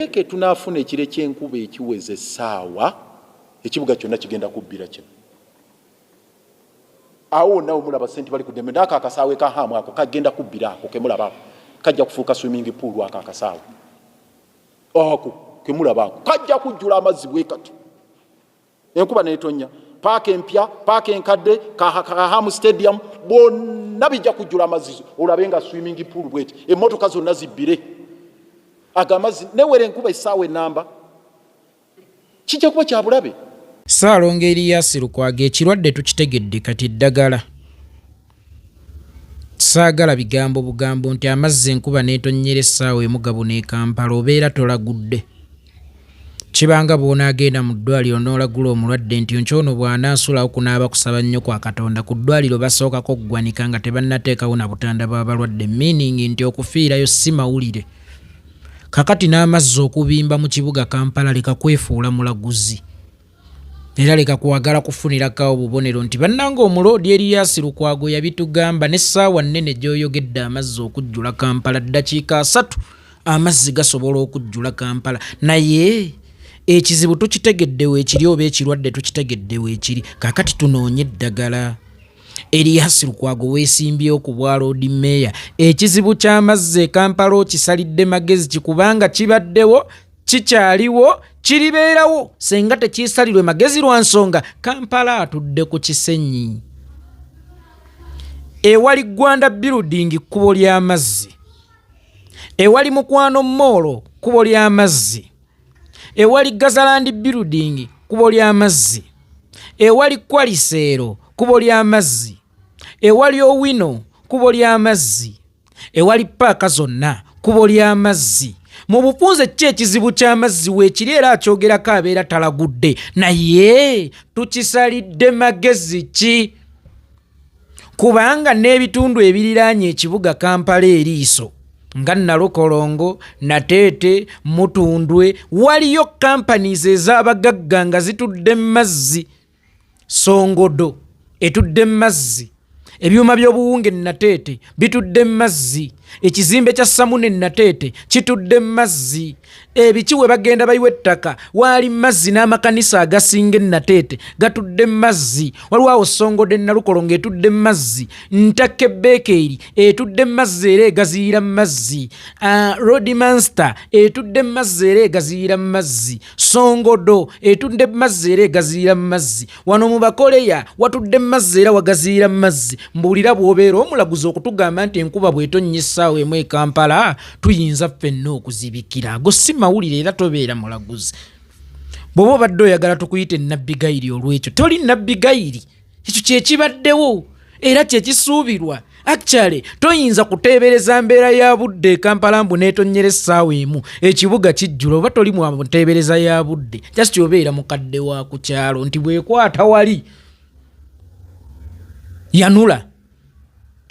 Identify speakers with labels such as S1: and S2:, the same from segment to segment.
S1: Eke tunafuna ekire ky'enkuba ekiweze essaawa ekibuga kyonna kigenda kubbira kino. Awo nawo mulaba sente bali kudeme ndaka akasaawe ka hamu ako kagenda kubbira ako kemulaba kajja kufuuka swimming pool aka akasaawe. Ako kemulaba ako kajja kujjula amazzi bwe kati. Enkuba neetonya paaka empya paaka enkadde ka hamu stadium bonna bijja kujjula amazzi olabenga swimming pool bweti emmotoka zonna zibbire. Agamazi newere enkuba essaawa enamba kijja kuba kya bulabe.
S2: Ssaalongo Erias Lukwago ekirwadde tukitegedde kati eddagala. Saagala bigambo bugambo nti amazzi enkuba neetonnyera essaawa emugabo ne Kampala obeera tolagudde. Kibanga bw'onaagenda mu ddwaliro n'olagula omulwadde nti nkyono bw'anaasulawo kunaaba kusaba nnyo kwa Katonda ku ddwaliro basookako ggwanika nga tebannateekawo na butanda bw'abalwadde meaning nti okufiirayo si mawulire. Kakati n'amazzi okubimba mu kibuga Kampala leka kwefuula mulaguzi. Era leka kwagala kufunirako obubonero nti bannanga omuloodi Erias Lukwago yabitugamba n'essaawa nnene gy'oyogedde amazzi okujjula Kampala ddakiika 3 amazzi gasobola okujjula Kampala. Naye ekizibu tukitegedde weekiri oba ekirwadde tukitegedde weekiri. Kakati tunoonye eddagala. Erias Lukwago weesimbyewo ku bwa Lord Mayor. Ekizibu ky'amazzi e Kampala okisalidde magezi kikubanga kibaddewo, kikyaliwo, kiribeerawo senga tekiisalirwe magezi lwa nsonga Kampala atudde ku kisenyi. Ewali Gwanda Building kkubo ly'amazzi. Ewali Mukwano Mall kkubo ly'amazzi. Ewali Gazaland Building kkubo ly'amazzi. Ewali Kwaliseero kkubo ly'amazzi. Ewali Owino kkubo ly'amazzi. Ewali paaka zonna kkubo ly'amazzi. Mu bufunze ki ekizibu ky'amazzi weekiri era akyogerako abeera talagudde. Naye tukisalidde magezi ki? Kubanga n'ebitundu ebiriraanye ekibuga Kampala eriiso nga Nalukolongo, Nateete, Mutundwe waliyo companies ez'abagagga nga zitudde mazzi. Songodo etudde mazzi. Ebyuma by'obuwunge Nateete bitudde mazzi. Ekizimbe kya Samune Nateete kitudde mazzi. Ebikiwe bagenda bayiwa ettaka waali mazzi n'amakanisa agasinga Nateete gatudde mazzi. Waliwo awo Songodo Nalukolongo etudde mazzi. Ntake Bakery etudde mazzi era egaziira mazzi. Roadmaster etudde mazzi era egaziira mazzi. Songodo etudde mazzi era egaziira mazzi. Wano mu Bakoleya watudde mazzi era wagaziira mazzi. Mbuulira bw'obeera omulaguzi okutugamba nti enkuba bw'etonnya essaawa emu e Kampala tuyinza ffenna okuzibikira. Ago si mawulire era tobeera mulaguzi. Bw'oba obadde oyagala tukuyite nabbigayiri olw'ekyo toli nabbigayiri. Ekyo kye kibaddewo era kye kisuubirwa. Actually toyinza kuteebereza mbeera ya budde e Kampala mbu neetonnyera essaawa emu ekibuga kijjula oba toli mu nteebereza ya budde. Just obeera mukadde wa ku kyalo nti bwekwata wali yanula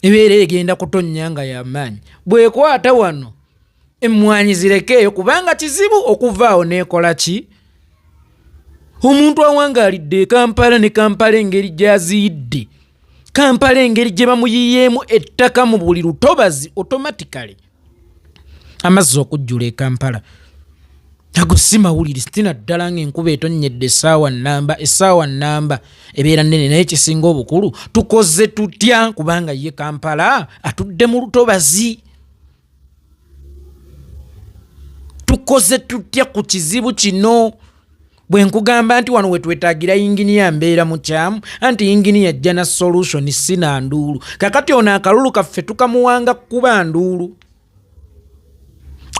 S2: ebeera egenda kutonnya nga y'amaanyi. Bwekwata wano emmwanyi zirekeeyo kubanga kizibu okuvaawo n'ekola ki? Omuntu awangaalidde e Kampala ne Kampala engeri gy'aziyidde. Kampala engeri gye bamuyiyeemu ettaka mu buli lutobazi automatically. Amazzi okujjula e Kampala. Ago si mawulire sitina ddala ng'enkuba etonnyedde essaawa nnamba ebeera nnene naye kisinga obukulu tukoze tutya kubanga ye Kampala atudde mu lutobazi. Tukoze tutya ku kizibu kino? Bwe nkugamba nti wano we twetaagira yinginiya mbeera mu kyamu anti yinginiya ajja na solution sina nduulu. Kakati ono akalulu kaffe tukamuwanga kuba nduulu.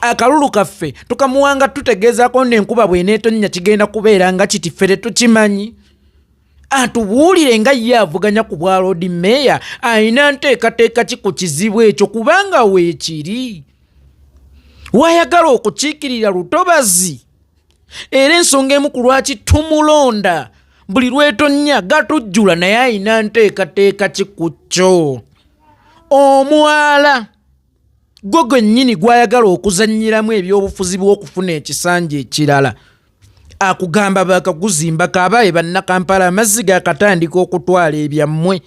S2: Akalulu kaffe tukamuwanga tutegeezako n'enkuba bw'eneetonnya kigenda kubeera nga kiti ffe tetukimanyi. Atubuulire nga ye avuganya ku bwa Lord Mayor ayina nteekateeka ki ku kizibu ekyo kubanga weekiri. Wayagala okukiikirira lutobazi. Era ensonga emu ku lwaki tumulonda buli lwetonnya gatujjula naye ayina nteekateeka ki ku kyo. Omwala gwo gwennyini gwayagala okuzannyiramu ebyobufuzi bw'okufuna ekisanja ekirala. Akugamba bakaguzimba kabaye bannakampala amazzi gakatandika okutwala ebyammwe.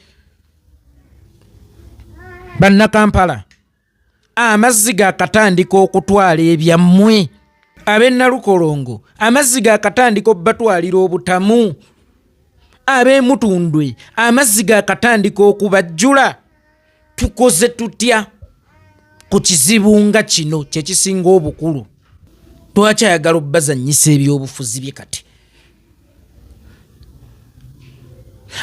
S2: Bannakampala amazzi gakatandika okutwala ebyammwe. ab'e Nalukolongo amazzi gaakatandika obbatwalira obutamu, ab'e Mutundwe amazzi gaakatandika okubajjula. Tukoze tutya ku kizibu nga kino kyekisinga obukulu? Twakyayagala obbazannyisa ebyobufuzi bye kati.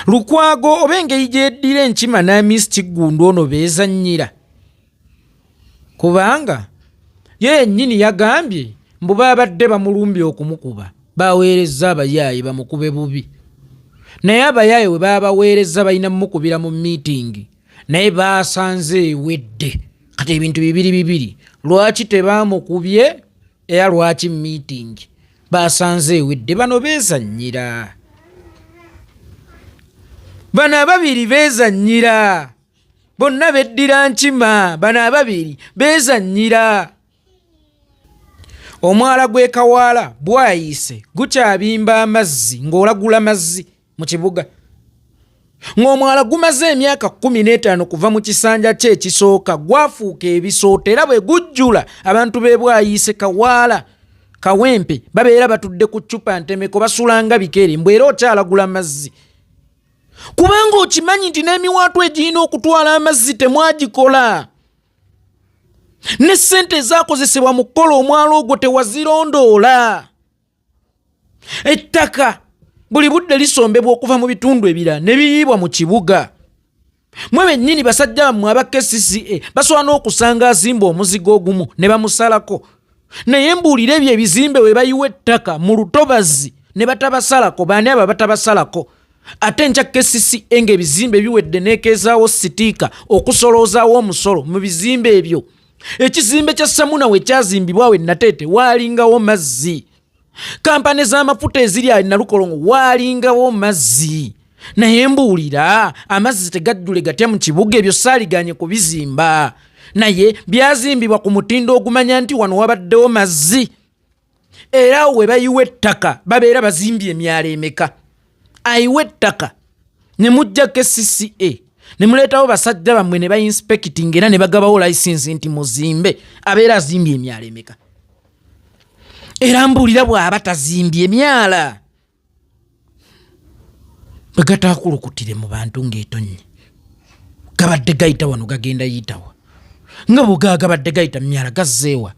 S2: Lukwago oba engeri gyeddira enkima n'Amiss Kiggundu ono beezannyira, kubanga ye yennyini yagambye mbu baabadde bamulumbye okumukuba, baweerezza abayaaye bamukube bubi, naye abayaaye we baabaweerezza balina mukubira mu miitingi naye baasanze ewedde. Kati ebintu bibiri, lwaki tebaamukubye era lwaki miitingi baasanze ewedde? Bano beezannyira, bano ababiri beezannyira, bonna beddira nkima, bano ababiri beezannyira. Omwala gw'e Kawaala bwayise gukyabimba amazzi ng'olagula mazzi mu kibuga, ng'omwala gumaze emyaka 15 kuva mu kisanja kye ekisooka gwafuuka ebisooto, era bwe gujjula abantu b'e Bwayise, Kawaala, Kawempe babeera batudde ku ccupa ntemeko basulanga bikere, mbw era okyalagula mazzi. Kubanga okimanyi nti n'emiwaatwa egirina okutwala amazzi temwagikola, ne ssente ezaakozesebwa mu kukola omwala ogwo tewazirondoola. Ettaka buli budde lisombebwa okuva mu bitundu ebirala ne biyiibwa mu kibuga. Mwe bennyini basajja bammwe aba KCCA basobola n'okusanga azimba omuzigo ogumu ne bamusalako, naye mbuulire ebyo ebizimbe we bayiwa ettaka mu lutobazi ne batabasalako. Baani abo batabasalako? Ate nkya KCCA ng'ebizimbe biwedde n'ekeezaawo sitiika okusoloozaawo omusolo mu bizimbe ebyo. Ekizimbe kya Samuna we kyazimbibwa we Nateete waalingawo mazzi. Kampani z'amafuta eziri ali Nalukolongo waalingawo mazzi. Naye mbuulira amazzi tegajjule gatya mu kibuga, ebyo saaliganye kubizimba, naye byazimbibwa ku mutindo ogumanya nti wano wabaddewo mazzi. Era we bayiwa ettaka babeera bazimbye emyala emeka. Ayiwa ettaka ne mujja KCCA ne muleetawo basajja bammwe ne bainspecting era ne bagabawo license nti muzimbe, abeera azimbye emyala emeka. Era mbuulira bw'aba tazimbye emyala bwegataakulukutire mu bantu ng'etonye, gabadde gayita wano gagenda yitawa, nga bwegagabadde gayita myala gazzeewa,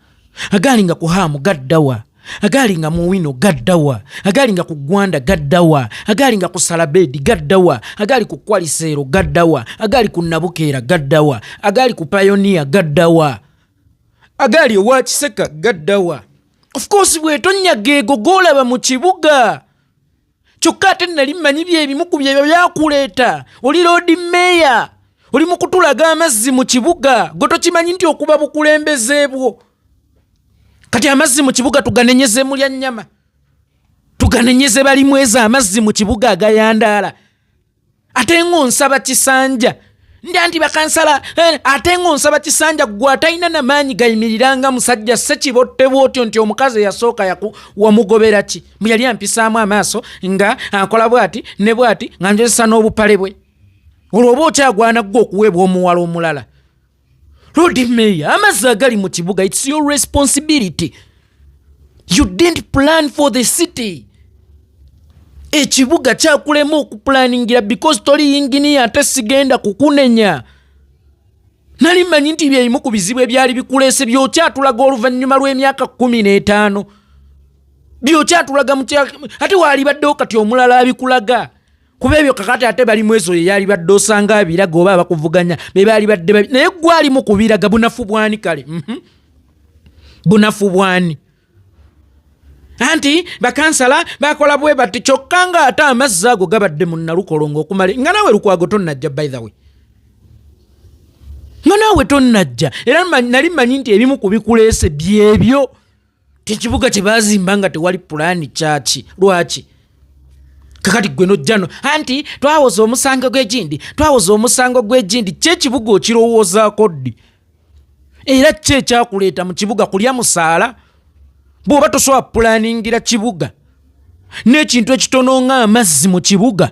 S2: agaalinga ku haamu gaddawa, agaalinga mu wino gaddawa, agaalinga ku Gwanda gaddawa, agaalinga ku Salabeedi gaddawa, agaali ku Kwaliseero gaddawa, agaali ku Nabukeera gaddawa, agaali ku Pioneer gaddawa, agaali owa Kiseka gaddawa. Of course bw'etonnya geego g'olaba mu kibuga. Kyokka ate nali mmanyi byebimu ku bye byakuleeta. Oli Lord Mayor, oli mu kutulaga amazzi mu kibuga, gwe tokimanyi nti okuba bukulembeze bwo. Kati amazzi mu kibuga tuganenyeze mulya nnyama, tuganenyeze balimweza amazzi mu kibuga agayandaala. Ate ng'onsaba kisanja nti bakansala, ate ng'onsaba kisanja gwe atalina n'amaanyi gayimiriranga musajja ssekibotte bw'otyo nti omukazi eyasooka wamugobera ki? Bwe yali ampisaamu amaaso nga akola bw'ati ne bw'ati nga njozesa n'obupale bwe. Olwo oba okyagwana ggwe okuweebwa omuwala omulala. Lord Mayor, amazzi agali mu kibuga, it's your responsibility. You didn't plan for the city. Ekibuga kyakulema okupulaningira because toli yinginiya ate sigenda kukunenya. Nali mmanyi nti byebimu ku bizibu ebyali bikuleese byokyatulaga oluvannyuma lw'emyaka 15. Byokyatulaga ate waali baddewo kati omulala abikulaga. Kuba ebyo kakati ate bali mwezo ye yali badde osanga abiraga oba abakuvuganya be baali badde naye gwali mu kubiraga bunafu bwani kale. Bunafu bwani. Anti bakansala bakola bwe bati kyokka nga ate amazzi ago gabadde mu Nalukolongo okumale nga nawe Lukwago tonnajja by the way. Nga nawe tonnajja era nali mmanyi nti ebimu kubikuleese byebyo tekibuga kye baazimba nga tewali pulaani kyaki lwaki. Kakati gwe nojjano anti twawoza omusango gw'egindi kyekibuga okirowoozaako ddi era kye ekyakuleeta mu kibuga kulya musaala bw'oba tosobola pulaningira kibuga n'ekintu ekitono ng'amazzi mu kibuga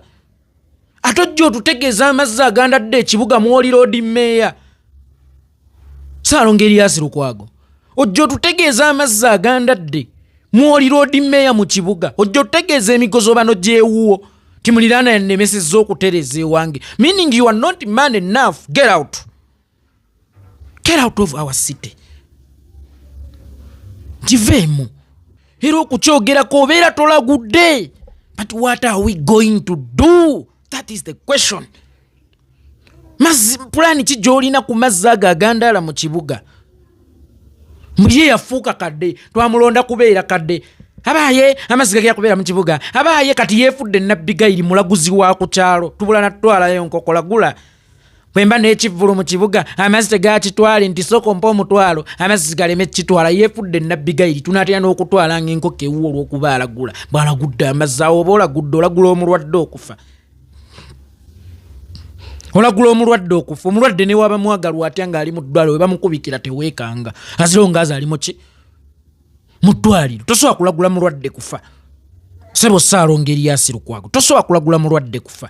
S2: ate ojja otutegeeza amazzi agandadde ekibuga mw'oli Lord Mayor Saalongo Erias Lukwago ojja otutegeeza amazzi agandadde mwoli road mayor mu kibuga ojja otegeeza emigozo bano gyewuwo timuliraana yannemesezza okutereza ewange, meaning you are not man enough. Get out of our city. Giveemu era okukyogerako obeera tolagudde, but what are we going to do? That is the question. Pulani ki gy'olina ku mazzi ago agandaala mu kibuga? Ye yafuuka kadde, twamulonda kubeera kadde. Abaaye amazzi gagera kubeera mu kibuga. Abaaye kati yeefudde Nabbigayiri mulaguzi wa ku kyalo. Tubula natwalayo nkokola gula. Bwemba n'ekivvulu mu kibuga amazzi tegakitwale nti soko mpa omutwalo amazzi galeme kitwala yeefudde Nabbigayiri tunaatera n'okutwala ng'enkoko ewuwo olw'okuba alagula. Bw'alagudde amazzi awo oba olagula omulwadde okufa. Olagula omulwadde okufa. Omulwadde ne waba mwagalwa atya ng'ali mu ddwaliro we bamukubikira teweekanga. Aziro ngaazi ali mu ki? Mu ddwaliro. Tosobola kulagula mulwadde kufa. Ssebo Ssaalongo Erias Lukwago. Tosobola kulagula mulwadde kufa.